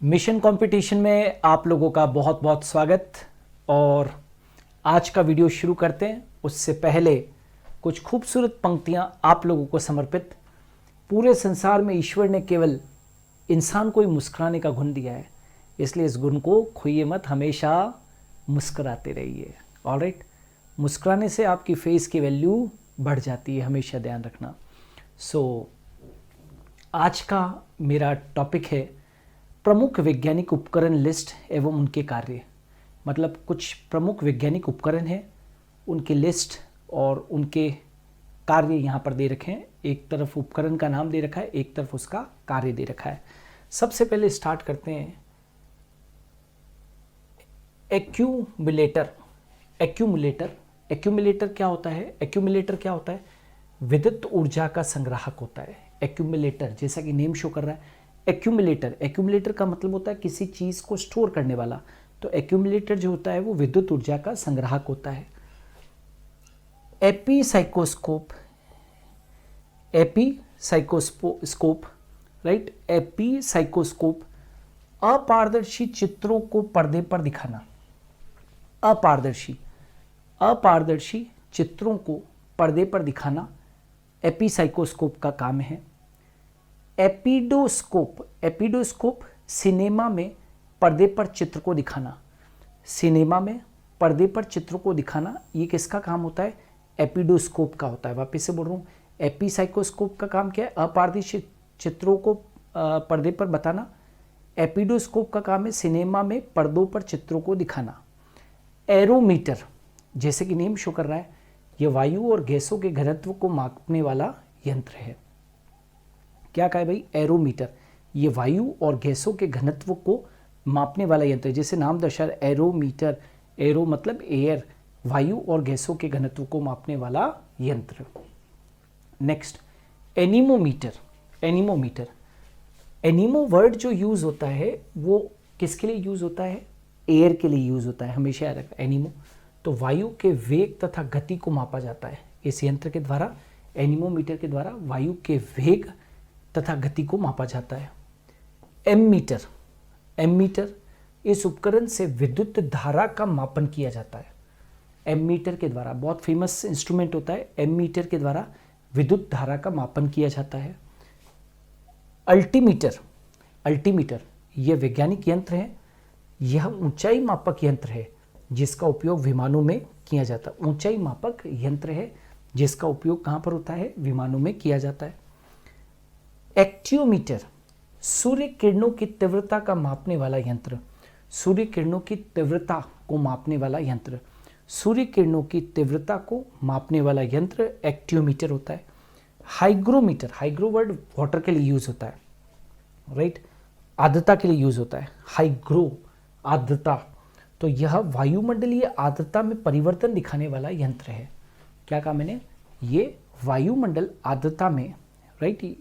Mission competition में आप लोगों का बहुत बहुत स्वागत। और आज का वीडियो शुरू करते हैं उससे पहले कुछ खूबसूरत पंक्तियां आप लोगों को समर्पित। पूरे संसार में ईश्वर ने केवल इंसान को ही मुस्कुराने का गुण दिया है, इसलिए इस गुण को खोइए मत, हमेशा मुस्कुराते रहिए। ऑलराइट, मुस्कुराने से आपकी फेस की वैल्यू बढ़ जाती है, हमेशा ध्यान रखना। आज का मेरा टॉपिक है प्रमुख वैज्ञानिक उपकरण लिस्ट एवं उनके कार्य। मतलब कुछ प्रमुख वैज्ञानिक उपकरण हैं, उनकी लिस्ट और उनके कार्य यहाँ पर दे रखे हैं। एक तरफ उपकरण का नाम दे रखा है, एक तरफ उसका कार्य दे रखा है। सबसे पहले स्टार्ट करते हैं एक्यूमुलेटर। एक्यूमुलेटर क्या होता है? एक्यूमुलेटर क्या होता है? विद्युत ऊर्जा का संग्राहक होता है एक्यूमुलेटर, जैसा कि नेम शो कर रहा है। एक्यूमुलेटर का मतलब होता है किसी चीज को स्टोर करने वाला। तो एक्यूमुलेटर जो होता है वो विद्युत ऊर्जा का संग्राहक होता है। एपीसाइकोस्कोप, राइट, एपीसाइकोस्कोप अपारदर्शी चित्रों को पर्दे पर दिखाना। अपारदर्शी चित्रों को पर्दे पर दिखाना एपीसाइकोस्कोप का काम है। एपिडोस्कोप सिनेमा में पर्दे पर चित्र को दिखाना। सिनेमा में पर्दे पर चित्र को दिखाना, ये किसका काम होता है? एपिडोस्कोप का होता है। वापस से बोल रहा हूँ, एपीसाइकोस्कोप का काम क्या है? अपारदर्शी चित्रों को पर्दे पर बताना। एपिडोस्कोप का काम है सिनेमा में पर्दों पर चित्रों को दिखाना। एरोमीटर, जैसे कि नेम शो कर रहा है, यह वायु और गैसों के घनत्व को मापने वाला यंत्र है। क्या कहा है भाई? एरोमीटर, ये वायु और गैसों के घनत्व को मापने वाला यंत्र है। जैसे नाम दर्शा एरोमीटर, एरो मतलब एयर, वायु और गैसों के घनत्व को मापने वाला यंत्र। Next, anemometer. एनीमो वर्ड जो यूज होता है वो किसके लिए यूज होता है? एयर के लिए यूज होता है, हमेशा याद रखना। एनीमो तो वायु के वेग तथा गति को मापा जाता है इस यंत्र के द्वारा। एनीमोमीटर के द्वारा वायु के वेग तथा गति को मापा जाता है। एमीटर, इस उपकरण से विद्युत धारा का मापन किया जाता है। एमीटर के द्वारा, बहुत फेमस इंस्ट्रूमेंट होता है, एमीटर के द्वारा विद्युत धारा का मापन किया जाता है। अल्टीमीटर, यह वैज्ञानिक यंत्र है, यह ऊंचाई मापक यंत्र है जिसका उपयोग विमानों में किया जाता है। ऊंचाई मापक यंत्र है जिसका उपयोग कहां पर होता है? विमानों में किया जाता है। एक्टियोमीटर, सूर्य किरणों की तीव्रता का मापने वाला यंत्र। सूर्य किरणों की तीव्रता को मापने वाला यंत्र। सूर्य किरणों की तीव्रता को मापने वाला यंत्र एक्टियोमीटर होता है। हाइग्रोमीटर, हाइग्रो वर्ड वाटर के लिए यूज होता है, राइट, आर्द्रता के लिए यूज होता है। हाइग्रो, आर्द्रता, तो यह वायुमंडलीय आर्द्रता में परिवर्तन दिखाने वाला यंत्र है। क्या कहा मैंने? ये वायुमंडल आर्द्रता में, राइट,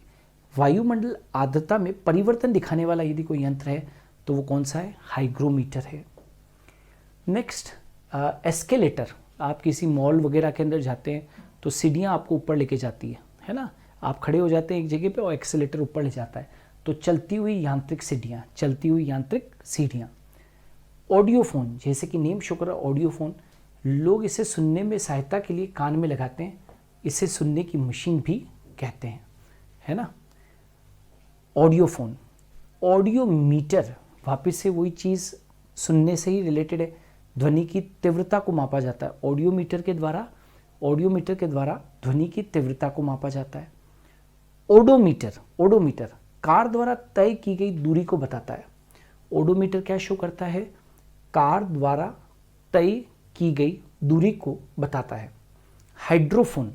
वायुमंडल आर्द्रता में परिवर्तन दिखाने वाला यदि कोई यंत्र है तो वो कौन सा है? हाइग्रोमीटर है। Next, escalator. आप किसी मॉल वगैरह के अंदर जाते हैं तो सीढ़ियाँ आपको ऊपर लेके जाती है ना। आप खड़े हो जाते हैं एक जगह पे और एक्सेलेटर ऊपर ले जाता है, तो चलती हुई यांत्रिक सीढ़ियाँ। ऑडियोफोन, जैसे कि नेम शो कर रहा है ऑडियोफोन, लोग इसे सुनने में सहायता के लिए कान में लगाते हैं, इसे सुनने की मशीन भी कहते हैं, है ना। ऑडियोफोन। ऑडियोमीटर, वापस से वही चीज़ सुनने से ही रिलेटेड है, ध्वनि की तीव्रता को मापा जाता है। ऑडियोमीटर के द्वारा ध्वनि की तीव्रता को मापा जाता है। ओडोमीटर कार द्वारा तय की गई दूरी को बताता है। ओडोमीटर क्या शो करता है? कार द्वारा तय की गई दूरी को बताता है। हाइड्रोफोन,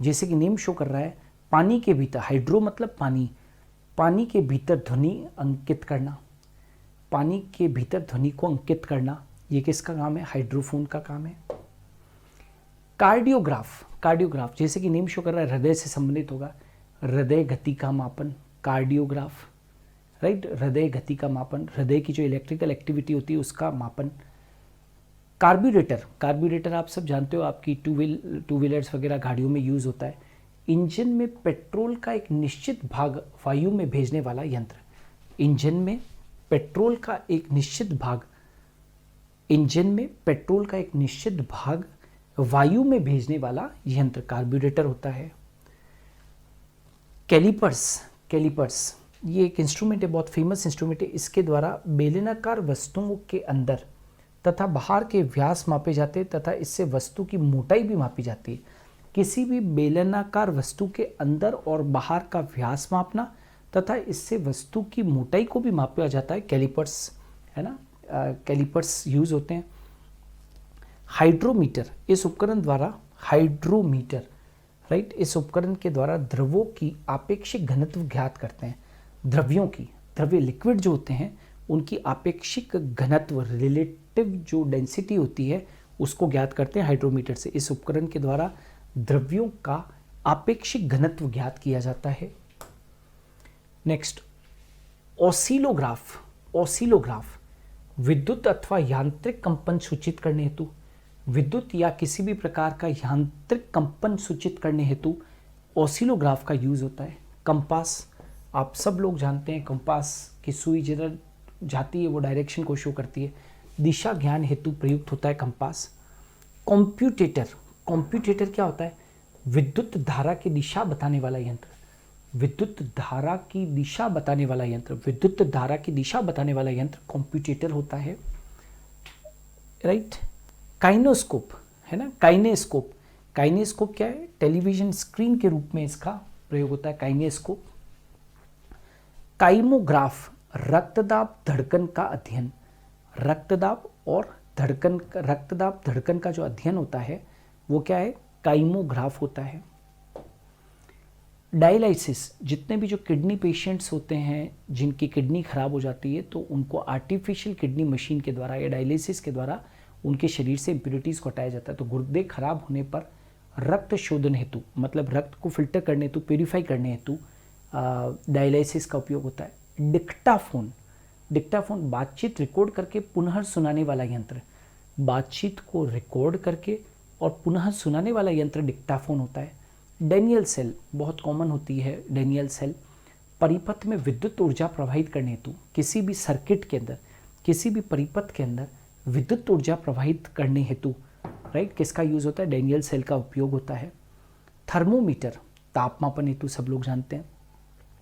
जैसे कि नेम शो कर रहा है, पानी के भीतर, हाइड्रो मतलब पानी के भीतर ध्वनि अंकित करना। पानी के भीतर ध्वनि को अंकित करना, ये किसका काम है? हाइड्रोफोन का काम है। कार्डियोग्राफ, जैसे कि नेम शो कर रहा है हृदय से संबंधित होगा, हृदय गति का मापन, कार्डियोग्राफ, राइट, हृदय गति का मापन, हृदय की जो इलेक्ट्रिकल एक्टिविटी होती है उसका मापन। कार्ब्यूरेटर आप सब जानते हो, आपकी टू व्हीलर्स वगैरह गाड़ियों में यूज होता है। इंजन में पेट्रोल का एक निश्चित भाग वायु में भेजने वाला यंत्र। इंजन में पेट्रोल का एक निश्चित भाग वायु में भेजने वाला यंत्र कार्बोरेटर होता है। कैलिपर्स ये एक इंस्ट्रूमेंट है, बहुत फेमस इंस्ट्रूमेंट है। इसके द्वारा बेलनाकार वस्तुओं के अंदर तथा बाहर के व्यास मापे जाते हैं तथा इससे वस्तु की मोटाई भी मापी जाती है। किसी भी बेलनाकार वस्तु के अंदर और बाहर का व्यास मापना तथा इससे वस्तु की मोटाई को भी मापा जाता है, कैलिपर्स, है ना। कैलिपर्स यूज होते हैं। हाइड्रोमीटर, इस उपकरण द्वारा इस उपकरण के द्वारा द्रवों की आपेक्षिक घनत्व ज्ञात करते हैं। द्रव्य लिक्विड जो होते हैं उनकी आपेक्षिक घनत्व, रिलेटिव जो डेंसिटी होती है उसको ज्ञात करते हैं हाइड्रोमीटर से। इस उपकरण के द्वारा द्रव्यों का आपेक्षिक घनत्व ज्ञात किया जाता है। नेक्स्ट, ऑसिलोग्राफ विद्युत अथवा यांत्रिक कंपन सूचित करने हेतु, विद्युत या किसी भी प्रकार का यांत्रिक कंपन सूचित करने हेतु ऑसिलोग्राफ का यूज होता है। कंपास, आप सब लोग जानते हैं, कंपास की सुई जिधर जाती है वो डायरेक्शन को शो करती है। दिशा ज्ञान हेतु प्रयुक्त होता है कंपास। कॉम्प्यूटेटर क्या होता है? विद्युत धारा की दिशा बताने वाला यंत्र। विद्युत धारा की दिशा बताने वाला यंत्र कॉम्प्यूटेटर होता है, राइट। काइनेस्कोप है ना, काइनेस्कोप क्या है? टेलीविजन स्क्रीन के रूप में इसका प्रयोग होता है, काइनेस्कोप। काइमोग्राफ, रक्तदाब धड़कन का अध्ययन। रक्तदाब धड़कन का जो अध्ययन होता है वो क्या है? काइमोग्राफ होता है। डायलिसिस, जितने भी जो किडनी पेशेंट्स होते हैं जिनकी किडनी खराब हो जाती है तो उनको आर्टिफिशियल किडनी मशीन के द्वारा या डायलिसिस के द्वारा उनके शरीर से इम्प्योरिटीज़ को हटाया जाता है। तो गुर्दे खराब होने पर रक्त शोधन हेतु, मतलब रक्त को फिल्टर करने हेतु, प्योरीफाई करने हेतु डायलिसिस का उपयोग होता है। डिक्टाफोन बातचीत रिकॉर्ड करके पुनः सुनाने वाला यंत्र। बातचीत को रिकॉर्ड करके और पुनः सुनाने वाला यंत्र डिक्टाफोन होता है। डेनियल सेल बहुत कॉमन होती है। डेनियल सेल परिपथ में विद्युत ऊर्जा प्रवाहित करने हेतु, किसी भी सर्किट के अंदर, किसी भी परिपथ के अंदर विद्युत ऊर्जा प्रवाहित करने हेतु, राइट, किसका यूज होता है? डेनियल सेल का उपयोग होता है। थर्मोमीटर तापमापन हेतु सब लोग जानते हैं।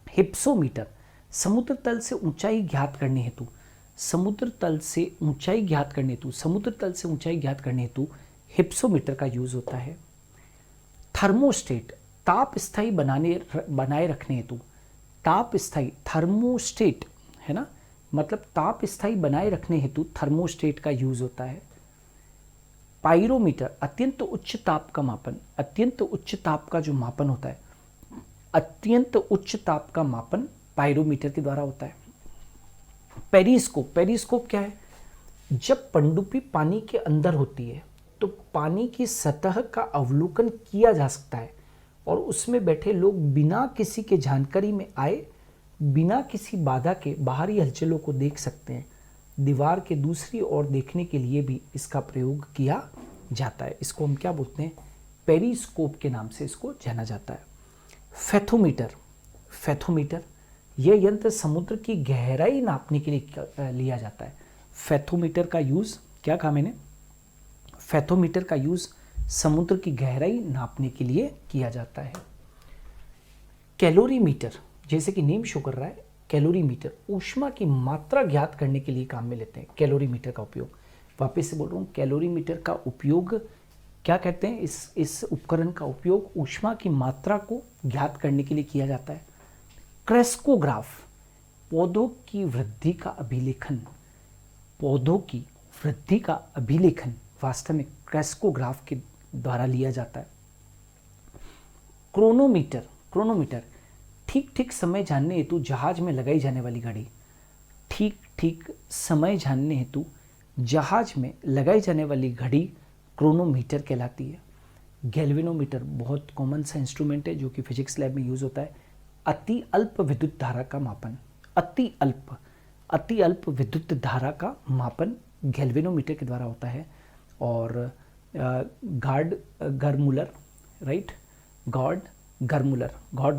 हिप्सोमीटर समुद्र तल से ऊंचाई ज्ञात करने हेतु, हिप्सोमीटर का यूज होता है। थर्मोस्टेट ताप स्थायी बनाए रखने हेतु, थर्मोस्टेट है ना, मतलब ताप स्थायी बनाए रखने हेतु थर्मोस्टेट का यूज होता है। पाइरोमीटर अत्यंत उच्च ताप का मापन, अत्यंत उच्च ताप का जो मापन होता है, अत्यंत उच्च ताप का मापन पाइरोमीटर के द्वारा होता है। पेरिस्कोप क्या है? जब पनडुब्बी पानी के अंदर होती है तो पानी की सतह का अवलोकन किया जा सकता है और उसमें बैठे लोग बिना किसी के जानकारी में आए, बिना किसी बाधा के बाहरी हलचलों को देख सकते हैं। दीवार के दूसरी ओर देखने के लिए भी इसका प्रयोग किया जाता है। इसको हम क्या बोलते हैं? पेरिस्कोप के नाम से इसको जाना जाता है। फैथोमीटर यह यंत्र समुद्र की गहराई नापने के लिए लिया जाता है। फैथोमीटर का यूज क्या कहा मैंने? फैथोमीटर का यूज समुद्र की गहराई नापने के लिए किया जाता है। कैलोरीमीटर, जैसे कि नेम शो कर रहा है, कैलोरीमीटर ऊष्मा की मात्रा ज्ञात करने के लिए काम में लेते हैं। कैलोरीमीटर का उपयोग, वापस से बोल रहा हूँ, कैलोरीमीटर का उपयोग क्या कहते हैं? इस उपकरण का उपयोग ऊष्मा की मात्रा को ज्ञात करने के लिए किया जाता है। क्रेस्कोग्राफ पौधों की वृद्धि का अभिलेखन वास्तव में क्रेस्कोग्राफ के द्वारा लिया जाता है। क्रोनोमीटर ठीक समय जानने हेतु जहाज में लगाई जाने वाली घड़ी, ठीक समय जानने हेतु जहाज में लगाई जाने वाली घड़ी क्रोनोमीटर कहलाती है। गैल्वेनोमीटर बहुत कॉमन सा इंस्ट्रूमेंट है जो कि फिजिक्स लैब में यूज होता है। अति अल्प विद्युत धारा का मापन, अति अल्प विद्युत धारा का मापन गैल्वेनोमीटर के द्वारा होता है। और गॉड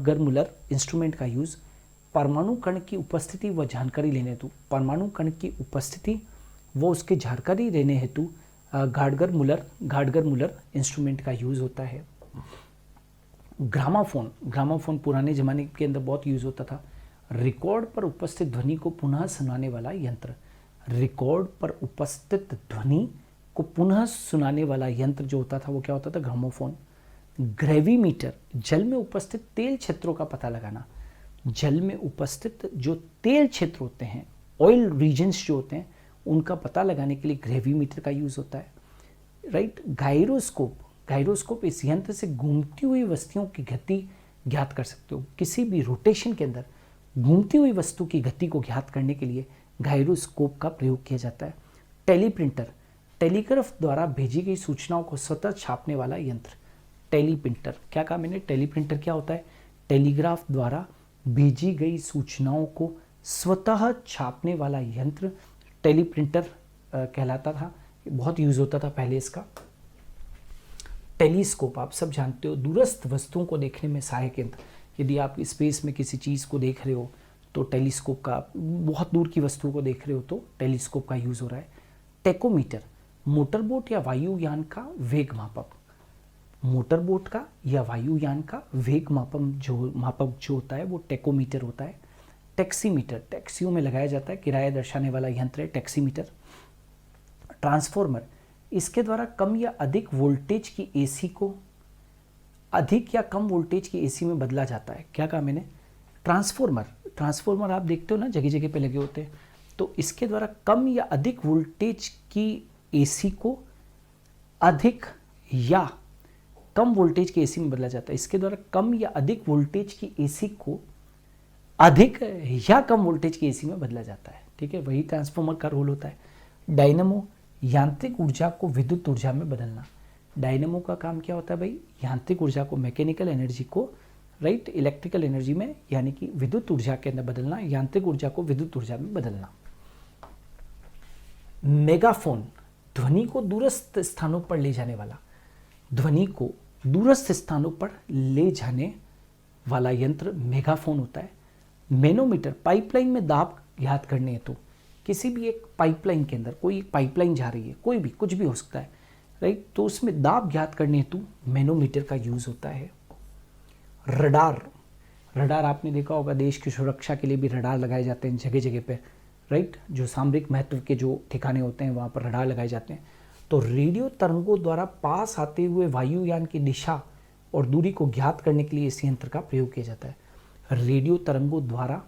गरमुलर इंस्ट्रूमेंट का यूज़ परमाणु कण की उपस्थिति व जानकारी लेने हेतु, परमाणु कण की उपस्थिति वो उसकी जानकारी लेने हेतु गार्डगर मुलर इंस्ट्रूमेंट का यूज़ होता है। ग्रामाफोन पुराने ज़माने के अंदर बहुत यूज़ होता था। रिकॉर्ड पर उपस्थित ध्वनि को पुनः सुनाने वाला यंत्र, रिकॉर्ड पर उपस्थित ध्वनि को पुनः सुनाने वाला यंत्र जो होता था वो क्या होता था, ग्रामोफोन। ग्रेविमीटर, जल में उपस्थित तेल क्षेत्रों का पता लगाना, जल में उपस्थित जो तेल क्षेत्र होते हैं, ऑयल रीजन्स जो होते हैं, उनका पता लगाने के लिए ग्रेविमीटर का यूज़ होता है, राइट। गायरोस्कोप, इस यंत्र से घूमती हुई वस्तुओं की गति ज्ञात कर सकते हो। किसी भी रोटेशन के अंदर घूमती हुई वस्तु की गति को ज्ञात करने के लिए गायरोस्कोप का प्रयोग किया जाता है। टेलीप्रिंटर, टेलीग्राफ द्वारा भेजी गई सूचनाओं को स्वतः छापने वाला यंत्र। टेलीप्रिंटर, क्या कहा मैंने, टेलीप्रिंटर क्या होता है, टेलीग्राफ द्वारा भेजी गई सूचनाओं को स्वतः छापने वाला यंत्र टेलीप्रिंटर कहलाता था। बहुत यूज होता था पहले इसका। टेलीस्कोप, आप सब जानते हो, दूरस्थ वस्तुओं को देखने में सहायक यंत्र। यदि आप स्पेस में किसी चीज़ को देख रहे हो तो टेलीस्कोप का, बहुत दूर की वस्तुओं को देख रहे हो तो टेलीस्कोप का यूज़ हो रहा है। टेकोमीटर, मोटरबोट या वायुयान का वेग मापक, मोटरबोट का या वायुयान का वेग मापक जो होता है वो टेकोमीटर होता है। टैक्सीमीटर, टैक्सियों में लगाया जाता है, किराया दर्शाने वाला यंत्र है टैक्सीमीटर। ट्रांसफॉर्मर, इसके द्वारा कम या अधिक वोल्टेज की एसी को अधिक या कम वोल्टेज की एसी में बदला जाता है। क्या कहा मैंने, ट्रांसफॉर्मर आप देखते हो ना, जगह जगह पे लगे होते हैं, तो इसके द्वारा कम या अधिक वोल्टेज की एसी को अधिक या कम वोल्टेज की एसी में बदला जाता है। इसके द्वारा कम या अधिक वोल्टेज की एसी को अधिक या कम वोल्टेज की एसी में बदला जाता है, ठीक है, वही ट्रांसफॉर्मर का रोल होता है। डायनेमो, यांत्रिक ऊर्जा को विद्युत ऊर्जा में बदलना। डायनेमो का काम क्या होता है भाई, यांत्रिक ऊर्जा को, मैकेनिकल एनर्जी को, राइट, इलेक्ट्रिकल एनर्जी में यानी कि विद्युत ऊर्जा के अंदर बदलना, यांत्रिक ऊर्जा को विद्युत ऊर्जा में बदलना। मेगाफोन, ध्वनि को दूरस्थ स्थानों पर ले जाने वाला, ध्वनि को दूरस्थ स्थानों पर ले जाने वाला यंत्र मेगाफोन होता है। मैनोमीटर, पाइपलाइन में दाब ज्ञात करने हेतु, किसी भी एक पाइपलाइन के अंदर कोई एक पाइपलाइन जा रही है, कोई भी कुछ भी हो सकता है, राइट, तो उसमें दाब ज्ञात करने हेतु मैनोमीटर का यूज होता है। रडार आपने देखा होगा, देश की सुरक्षा के लिए भी रडार लगाए जाते हैं जगह जगह पे, राइट, जो सामरिक महत्व के जो ठिकाने होते हैं वहाँ पर रडार लगाए जाते हैं। तो रेडियो तरंगों द्वारा पास आते हुए वायुयान की दिशा और दूरी को ज्ञात करने के लिए इस यंत्र का प्रयोग किया जाता है। रेडियो तरंगों द्वारा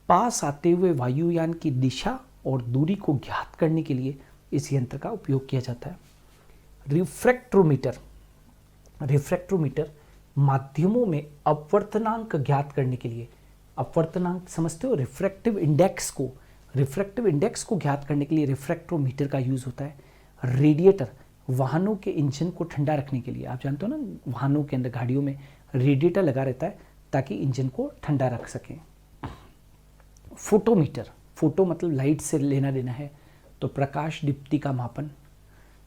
पास आते हुए वायुयान की दिशा और दूरी को ज्ञात करने के लिए इस यंत्र का उपयोग किया जाता है। रिफ्रैक्ट्रोमीटर, माध्यमों में अपवर्तनांक ज्ञात करने के लिए, अपवर्तनांक समझते हो, रिफ्रैक्टिव इंडेक्स को ज्ञात करने के लिए रिफ्रैक्ट्रोमीटर का यूज होता है। रेडिएटर, वाहनों के इंजन को ठंडा रखने के लिए, आप जानते हो ना, वाहनों के अंदर, गाड़ियों में रेडिएटर लगा रहता है ताकि इंजन को ठंडा रख सकें। फोटोमीटर, फोटो मतलब लाइट से लेना देना है, तो प्रकाश दीप्ति का मापन।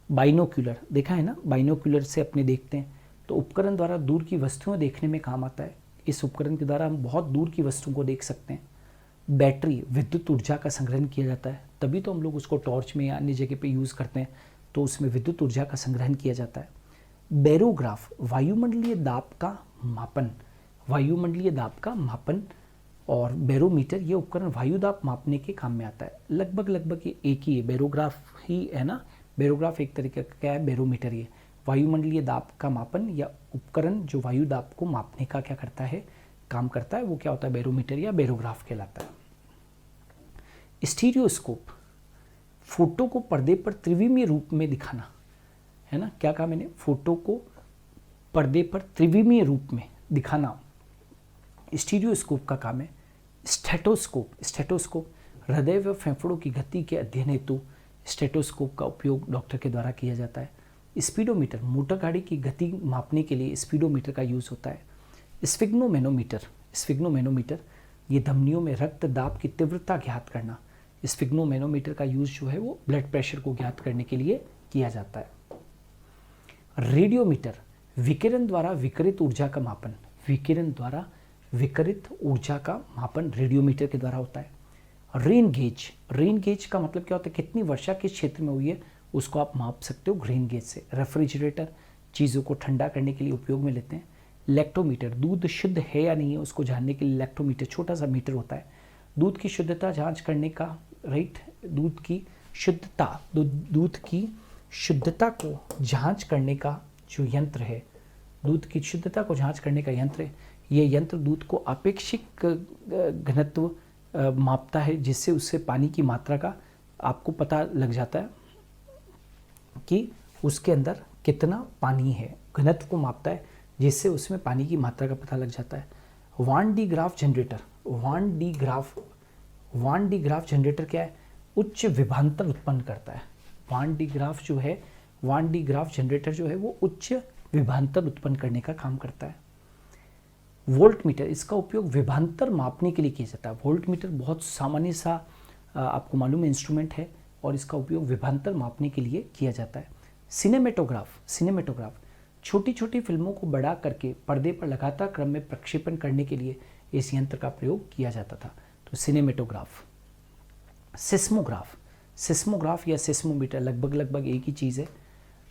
बाइनोक्यूलर, देखा है ना, बाइनोक्यूलर से अपने देखते हैं, तो उपकरण द्वारा दूर की वस्तुएं देखने में काम आता है। इस उपकरण के द्वारा हम बहुत दूर की वस्तुओं को देख सकते हैं। बैटरी, विद्युत ऊर्जा का संग्रहण किया जाता है, तभी तो हम लोग उसको टॉर्च में या अन्य जगह पे यूज़ करते हैं, तो उसमें विद्युत ऊर्जा का संग्रहण किया जाता है। बैरोग्राफ, वायुमंडलीय दाब का मापन, और बैरोमीटर, ये उपकरण वायु दाब मापने के काम में आता है। लगभग ये एक ही है, बैरोग्राफ ही है ना, बैरोग्राफ एक तरीके का क्या है, बैरोमीटर, ये वायुमंडलीय दाब का मापन या उपकरण जो वायु दाब को मापने का क्या करता है, काम करता है, वो क्या होता है, बैरोमीटर या बैरोग्राफ कहलाता है। स्टीरियोस्कोप, फोटो को पर्दे पर त्रिविमीय रूप में दिखाना, है ना, क्या कहा मैंने, फोटो को पर्दे पर त्रिविमीय रूप में दिखाना स्टीरियोस्कोप का काम है। स्टेटोस्कोप, हृदय व फेफड़ों की गति के अध्ययन हेतु स्टेटोस्कोप का उपयोग डॉक्टर के द्वारा किया जाता है। स्पीडोमीटर, मोटर गाड़ी की गति मापने के लिए स्पीडोमीटर का यूज़ होता है। स्फिग्नोमेनोमीटर, ये धमनियों में रक्त दाब की तीव्रता ज्ञात करना। स्फिग्नोमेनोमीटर का यूज़ जो है वो ब्लड प्रेशर को ज्ञात करने के लिए किया जाता है। रेडियोमीटर, विकिरण द्वारा विकिरित ऊर्जा का मापन। विकिरण द्वारा विकिरित ऊर्जा का मापन रेडियोमीटर के द्वारा होता है। रेन गेज का मतलब क्या होता है, कितनी वर्षा किस क्षेत्र में हुई है उसको आप माप सकते हो रेन गेज से। रेफ्रिजरेटर, चीज़ों को ठंडा करने के लिए उपयोग में लेते हैं। लैक्टोमीटर, दूध शुद्ध है या नहीं है उसको जानने के लिए लैक्टोमीटर, छोटा सा मीटर होता है। दूध की शुद्धता जांच करने का, राइट, दूध की शुद्धता को जांच करने का जो यंत्र है, दूध की शुद्धता को जांच करने का यंत्र है। ये यंत्र दूध को आपेक्षिक घनत्व मापता है, जिससे उससे पानी की मात्रा का आपको पता लग जाता है कि उसके अंदर कितना पानी है। घनत्व को मापता है जिससे उसमें पानी की मात्रा का पता लग जाता है। वान डी ग्राफ जनरेटर, वान डी ग्राफ जनरेटर क्या है, उच्च विभवांतर उत्पन्न करता है। वान डी ग्राफ जनरेटर जो है वो उच्च विभवांतर उत्पन्न करने का काम करता है। वोल्ट मीटर, इसका उपयोग विभवांतर मापने के लिए किया जाता है। वोल्ट मीटर बहुत सामान्य सा आपको मालूम इंस्ट्रूमेंट है और इसका उपयोग विभवांतर मापने के लिए किया जाता है। सिनेमेटोग्राफ छोटी छोटी फिल्मों को बड़ा करके पर्दे पर लगातार क्रम में प्रक्षेपण करने के लिए इस यंत्र का प्रयोग किया जाता था। तो सिनेमेटोग्राफ। सिस्मोग्राफ या सिस्मोमीटर लगभग एक ही चीज़ है,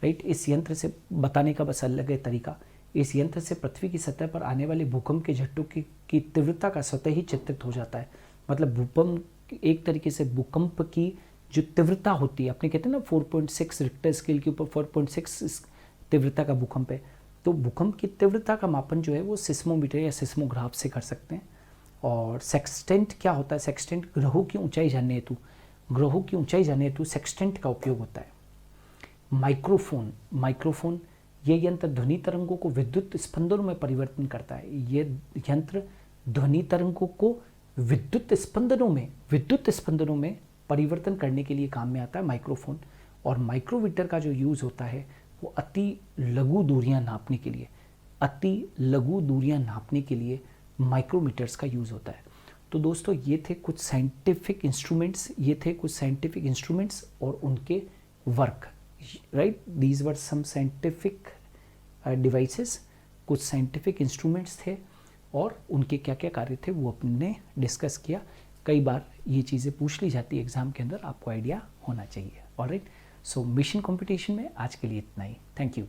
राइट। इस यंत्र से बताने का बस अलग है तरीका। इस यंत्र से पृथ्वी की सतह पर आने वाले भूकंप के झटकों की तीव्रता का स्वतः ही चित्रित हो जाता है। मतलब भूकंप एक तरीके से भूकंप की जो तीव्रता होती है, अपने कहते हैं ना 4.6 रिक्टर स्केल के ऊपर 4.6 तीव्रता का भूकंप है, तो भूकंप की तीव्रता का मापन जो है वो सिस्मोमीटर या सिस्मोग्राफ से कर सकते हैं। और सेक्सटेंट क्या होता है, सेक्सटेंट ग्रहों की ऊंचाई जानने हेतु सेक्सटेंट का उपयोग होता है। माइक्रोफोन ये यंत्र ध्वनि तरंगों को विद्युत स्पंदनों में परिवर्तन करता है। ये यंत्र ध्वनि तरंगों को विद्युत स्पंदनों में परिवर्तन करने के लिए काम में आता है माइक्रोफोन। और माइक्रोमीटर का जो यूज़ होता है वो अति लघु दूरियां नापने के लिए माइक्रोमीटर्स का यूज़ होता है। तो दोस्तों ये थे कुछ साइंटिफिक इंस्ट्रूमेंट्स और उनके work, right. These were some scientific devices, कुछ साइंटिफिक इंस्ट्रूमेंट्स थे और उनके क्या क्या कार्य थे वो अपने डिस्कस किया। कई बार ये चीज़ें पूछ ली जाती है एग्जाम के अंदर, आपको आइडिया होना चाहिए। ऑलराइट, सो मिशन कंपटीशन में आज के लिए इतना ही। Thank you.